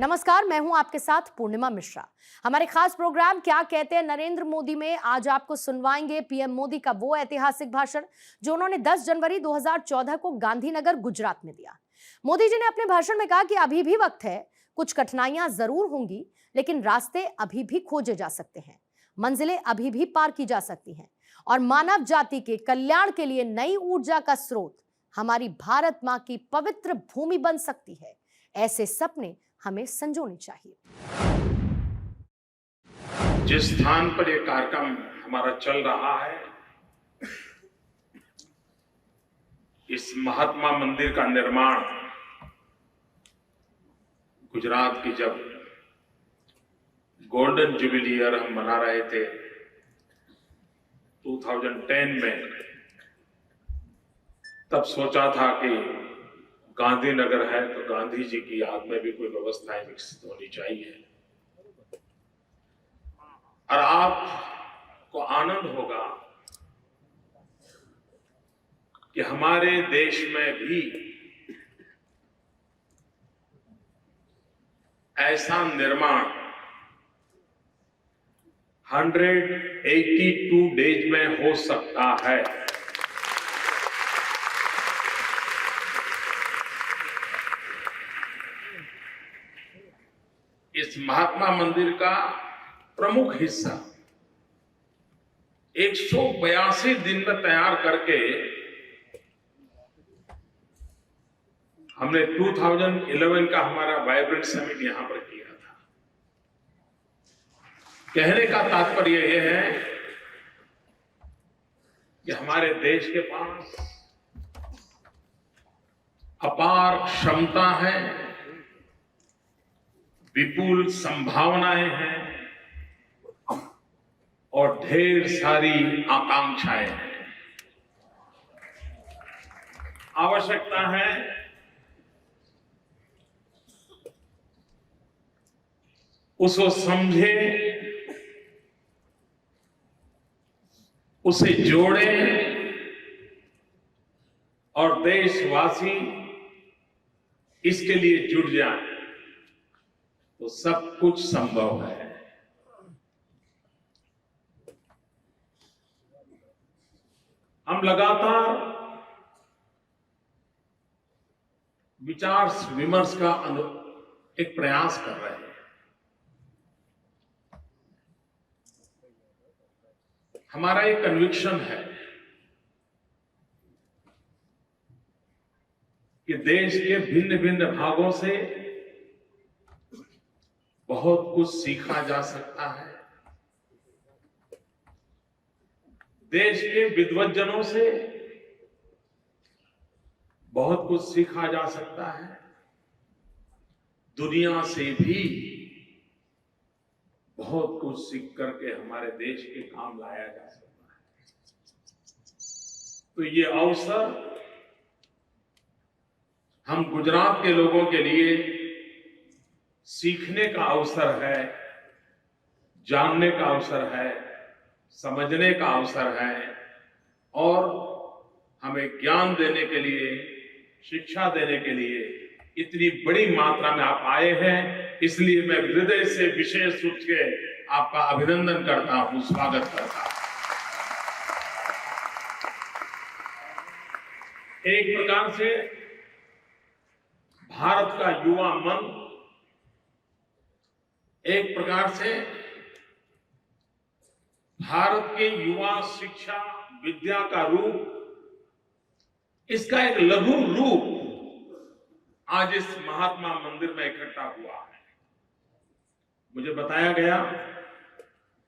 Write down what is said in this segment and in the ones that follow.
नमस्कार, मैं हूं आपके साथ पूर्णिमा मिश्रा। हमारे खास प्रोग्राम क्या कहते हैं नरेंद्र मोदी में आज आपको सुनवाएंगे पीएम मोदी का वो ऐतिहासिक भाषण जो उन्होंने 10 जनवरी 2014 को गांधीनगर गुजरात में दिया। मोदी जी ने अपने भाषण में कहा कि अभी भी वक्त है, कुछ कठिनाइयां जरूर होंगी, लेकिन रास्ते अभी भी खोजे जा सकते हैं, मंजिलें अभी भी पार की जा सकती हैं और मानव जाति के कल्याण के लिए नई ऊर्जा का स्रोत हमारी भारत मां की पवित्र भूमि बन सकती है। ऐसे सपने हमें संजोने चाहिए। जिस स्थान पर यह कार्यक्रम हमारा चल रहा है, इस महात्मा मंदिर का निर्माण गुजरात की जब गोल्डन जुबिली ईयर हम मना रहे थे 2010 में, तब सोचा था कि गांधीनगर है तो गांधी जी की याद में भी कोई व्यवस्थाएं विकसित होनी चाहिए। और आपको आनंद होगा कि हमारे देश में भी ऐसा निर्माण 182 डेज में हो सकता है। इस महात्मा मंदिर का प्रमुख हिस्सा 182 दिन में तैयार करके हमने 2011 का हमारा वाइब्रेंट समिट यहां पर किया था। कहने का तात्पर्य यह है कि हमारे देश के पास अपार क्षमता है, विपुल संभावनाएं हैं और ढेर सारी आकांक्षाएं हैं। आवश्यकता है उसको समझे, उसे जोड़े और देशवासी इसके लिए जुट जाएं तो सब कुछ संभव है। हम लगातार विचार विमर्श का एक प्रयास कर रहे हैं। हमारा एक कन्विक्शन है कि देश के भिन्न भिन्न भागों से बहुत कुछ सीखा जा सकता है। देश के विद्वज्जनों से बहुत कुछ सीखा जा सकता है। दुनिया से भी बहुत कुछ सीख करके हमारे देश के काम लाया जा सकता है। तो ये अवसर हम गुजरात के लोगों के लिए सीखने का अवसर है, जानने का अवसर है, समझने का अवसर है और हमें ज्ञान देने के लिए, शिक्षा देने के लिए इतनी बड़ी मात्रा में आप आए हैं। इसलिए मैं हृदय से विशेष रूप से आपका अभिनंदन करता हूं, स्वागत करता हूं। एक प्रकार से भारत का युवा मन एक प्रकार से भारत के युवा शिक्षा विद्या का रूप, इसका एक लघु रूप आज इस महात्मा मंदिर में इकट्ठा हुआ है। मुझे बताया गया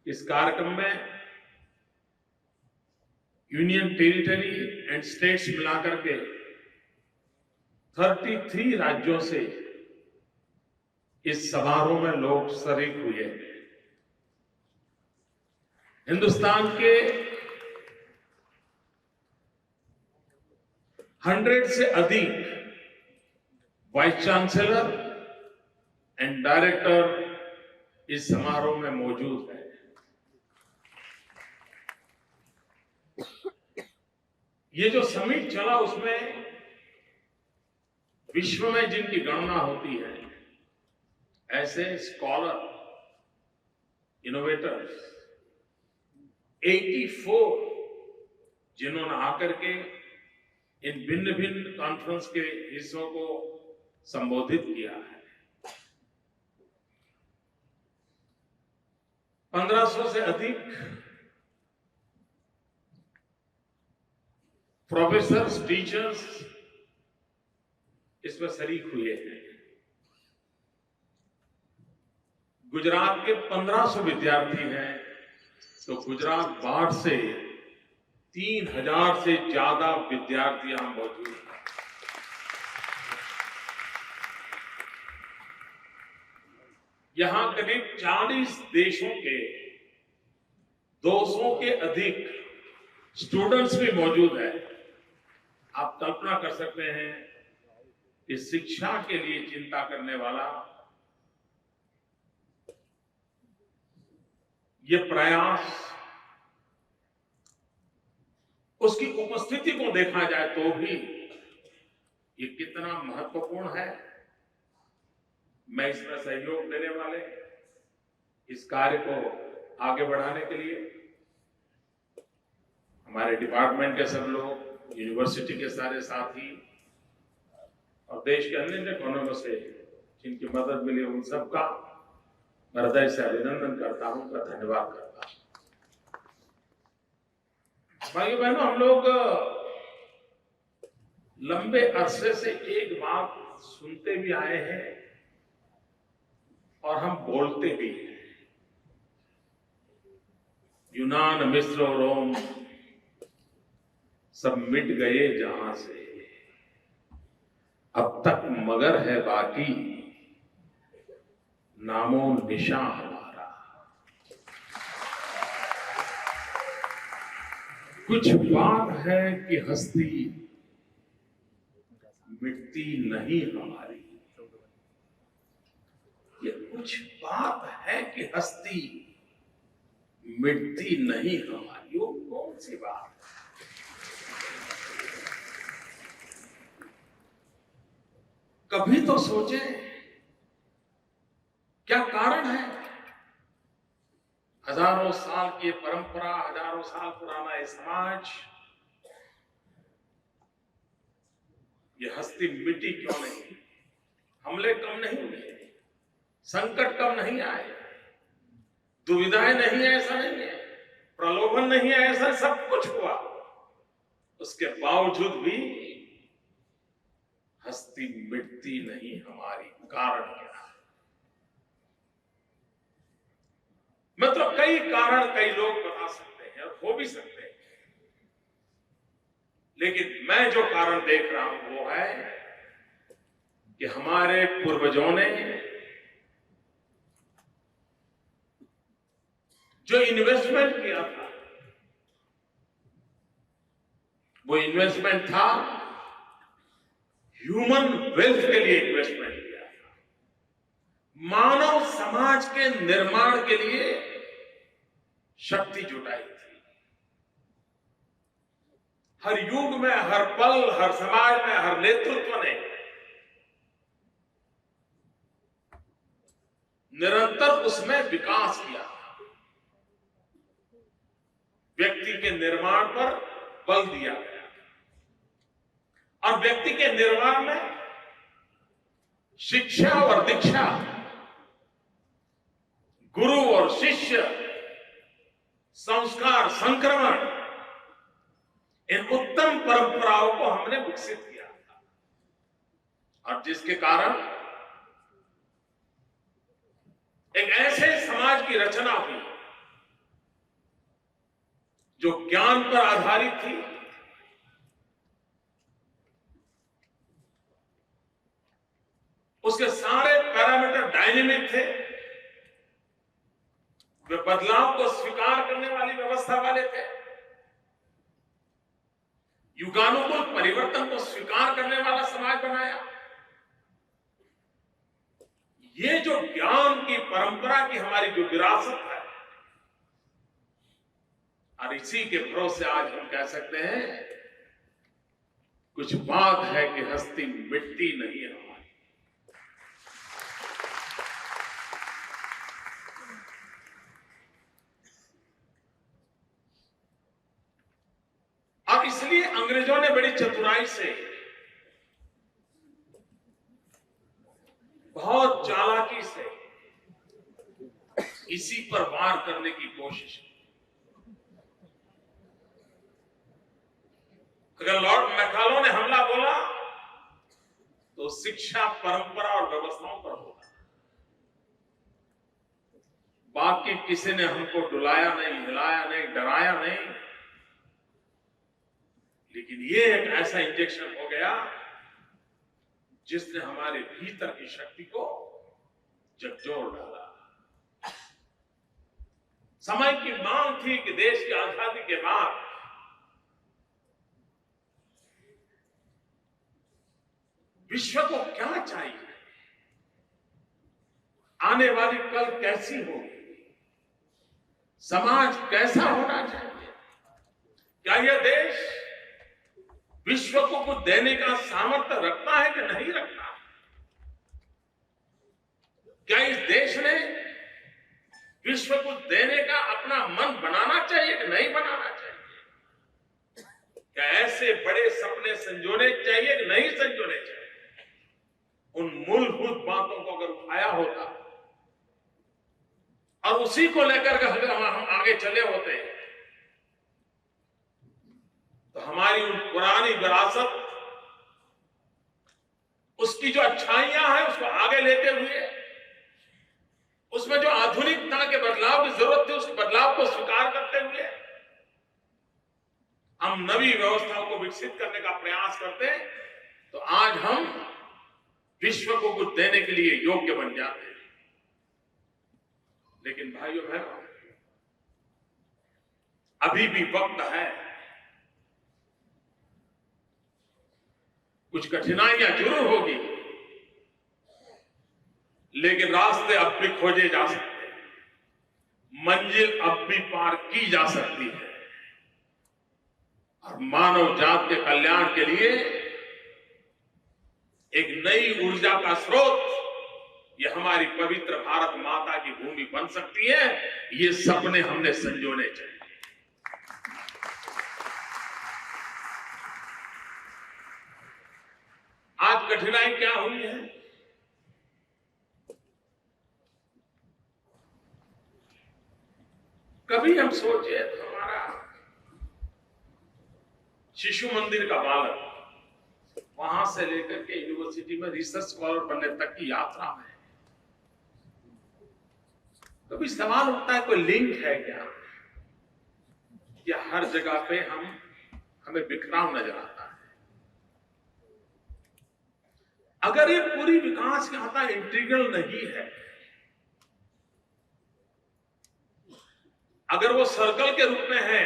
इस कार्यक्रम में यूनियन टेरिटरी एंड स्टेट्स मिलाकर के 33 राज्यों से इस समारोह में लोग शरीक हुए हैं। हिंदुस्तान के 100 से अधिक वाइस चांसलर एंड डायरेक्टर इस समारोह में मौजूद है। ये जो समिट चला उसमें विश्व में जिनकी गणना होती है ऐसे स्कॉलर, इनोवेटर्स 84 जिन्होंने आकर के इन भिन्न भिन्न कॉन्फ्रेंस के हिस्सों को संबोधित किया है। 1500 से अधिक प्रोफेसर्स, टीचर्स इसमें शरीक हुए हैं। गुजरात के 1500 विद्यार्थी हैं, तो गुजरात बाढ़ से 3000 से ज्यादा विद्यार्थी यहां मौजूद हैं। यहां करीब 40 देशों के 200 के अधिक स्टूडेंट्स भी मौजूद हैं। आप कल्पना कर सकते हैं कि शिक्षा के लिए चिंता करने वाला ये प्रयास, उसकी उपस्थिति को देखा जाए तो भी ये कितना महत्वपूर्ण है। मैं इसमें सहयोग देने वाले इस कार्य को आगे बढ़ाने के लिए हमारे डिपार्टमेंट के सब लोग, यूनिवर्सिटी के सारे साथी और देश के अन्य कोनों से जिनकी मदद मिली, उन सबका मैं हृदय से अभिनंदन करता हूं, उनका धन्यवाद करता हूं। भाइयों बहनों, हम लोग लंबे अरसे से एक बात सुनते भी आए हैं और हम बोलते भी हैं। यूनान, मिस्र और रोम सब मिट गए जहां से, अब तक मगर है बाकी नामो निशा हमारा। कुछ बात है कि हस्ती मिटती नहीं हमारी। ये कुछ बात है कि हस्ती मिटती नहीं हमारी। वो कौन सी बात? कभी तो सोचें, क्या कारण है? हजारों साल की परंपरा, हजारों साल पुराना ये समाज, ये हस्ती मिटी क्यों नहीं? हमले कम नहीं हुए, संकट कम नहीं आए, दुविधाएं नहीं है ऐसा नहीं है, प्रलोभन नहीं है ऐसा, सब कुछ हुआ। उसके बावजूद भी हस्ती मिटती नहीं हमारी। कारण क्या है? मतलब कई कारण कई लोग बता सकते हैं और हो भी सकते हैं, लेकिन मैं जो कारण देख रहा हूं वो है कि हमारे पूर्वजों ने जो इन्वेस्टमेंट किया था, वो इन्वेस्टमेंट था ह्यूमन वेल्थ के लिए इन्वेस्टमेंट किया था, मानव समाज के निर्माण के लिए शक्ति जुटाई थी। हर युग में, हर पल, हर समाज में, हर नेतृत्व ने निरंतर उसमें विकास किया। व्यक्ति के निर्माण पर बल दिया गया और व्यक्ति के निर्माण में शिक्षा और दीक्षा, गुरु और शिष्य, संस्कार, संक्रमण, इन उत्तम परंपराओं को हमने विकसित किया और जिसके कारण एक ऐसे समाज की रचना हुई जो ज्ञान पर आधारित थी, उसके सारे पैरामीटर डायनेमिक थे, वे बदलाव को स्वीकार करने वाली व्यवस्था वाले थे, युगानुकूल परिवर्तन को स्वीकार करने वाला समाज बनाया। ये जो ज्ञान की परंपरा की हमारी जो विरासत है, और इसी के भरोसे आज हम कह सकते हैं कुछ बात है कि हस्ती मिटती नहीं हमारी। इसलिए अंग्रेजों ने बड़ी चतुराई से, बहुत चालाकी से इसी पर वार करने की कोशिश की। अगर लॉर्ड मैकाले ने हमला बोला तो शिक्षा, परंपरा और व्यवस्थाओं पर बोला। बाकी किसी ने हमको डुलाया नहीं, हिलाया नहीं, डराया नहीं, लेकिन ये एक ऐसा इंजेक्शन हो गया जिसने हमारे भीतर की शक्ति को झकझोर डाला। समय की मांग थी कि देश की आजादी के बाद विश्व को क्या चाहिए, आने वाली कल कैसी होगी, समाज कैसा होना चाहिए, क्या यह देश विश्व को कुछ देने का सामर्थ्य रखता है कि नहीं रखता? क्या इस देश ने विश्व को देने का अपना मन बनाना चाहिए कि नहीं बनाना चाहिए? क्या ऐसे बड़े सपने संजोने चाहिए कि नहीं संजोने चाहिए? उन मूलभूत बातों को अगर उठाया होता और उसी को लेकर अगर हम आगे चले होते तो हमारी उन पुरानी विरासत, उसकी जो अच्छाइयां हैं उसको आगे लेते हुए, उसमें जो आधुनिकता के बदलाव की जरूरत थी उस बदलाव को स्वीकार करते हुए हम नवी व्यवस्थाओं को विकसित करने का प्रयास करते, तो आज हम विश्व को कुछ देने के लिए योग्य बन जाते हैं। लेकिन भाइयों बहनों, अभी भी वक्त है, कुछ कठिनाइयां जरूर होगी, लेकिन रास्ते अब भी खोजे जा सकते हैं, मंजिल अब भी पार की जा सकती है, और मानव जात के कल्याण के लिए एक नई ऊर्जा का स्रोत ये हमारी पवित्र भारत माता की भूमि बन सकती है। ये सपने हमने संजोने चाहिए। आज कठिनाई क्या हुई है? कभी हम सोचे तो हमारा शिशु मंदिर का बालक वहां से लेकर के यूनिवर्सिटी में रिसर्च स्कॉलर बनने तक की यात्रा में कभी सवाल उठता है, कोई लिंक है क्या? या हर जगह पे हमें बिखराव नजर आता है? अगर ये पूरी विकास यात्रा इंटीग्रल नहीं है, अगर वो सर्कल के रूप में है,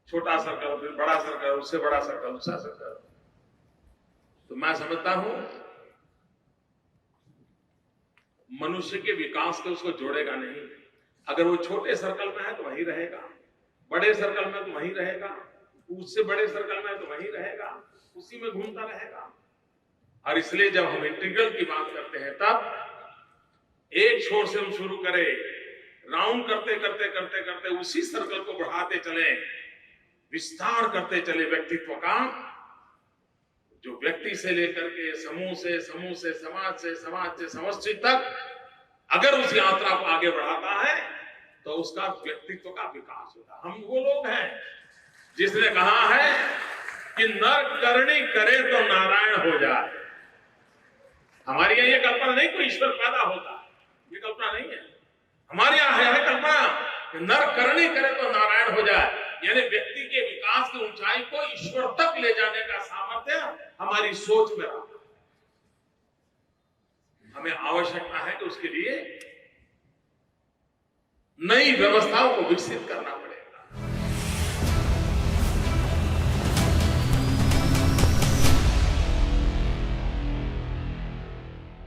छोटा सर्कल, फिर बड़ा सर्कल, उससे बड़ा सर्कल, दूसरा सर्कल, तो मैं समझता हूं मनुष्य के विकास को उसको जोड़ेगा नहीं। अगर वो छोटे सर्कल में है तो वहीं रहेगा, बड़े सर्कल में तो वहीं रहेगा, उससे बड़े सर्कल में तो वहीं रहेगा, उसी में घूमता रहेगा। और इसलिए जब हम इंटीग्रल की बात करते हैं तब एक छोर से हम शुरू करें, राउंड करते करते करते करते उसी सर्कल को बढ़ाते चले, विस्तार करते चले व्यक्तित्व का, जो व्यक्ति से लेकर के समूह से समाज से समाज से समष्टि तक अगर उस यात्रा को आगे बढ़ाता है तो उसका व्यक्तित्व का विकास होता है। हम वो लोग हैं जिसने कहा है कि नर करनी करे तो नारायण हो जाए। हमारे यहाँ ये कल्पना नहीं कोई ईश्वर पैदा होता, ये कल्पना नहीं है। हमारे यहाँ है कल्पना कि नर करनी करे तो नारायण हो जाए, यानी व्यक्ति के विकास की ऊंचाई को ईश्वर तक ले जाने का सामर्थ्य हमारी सोच में रहा। हमें आवश्यकता है कि उसके लिए नई व्यवस्थाओं को विकसित करना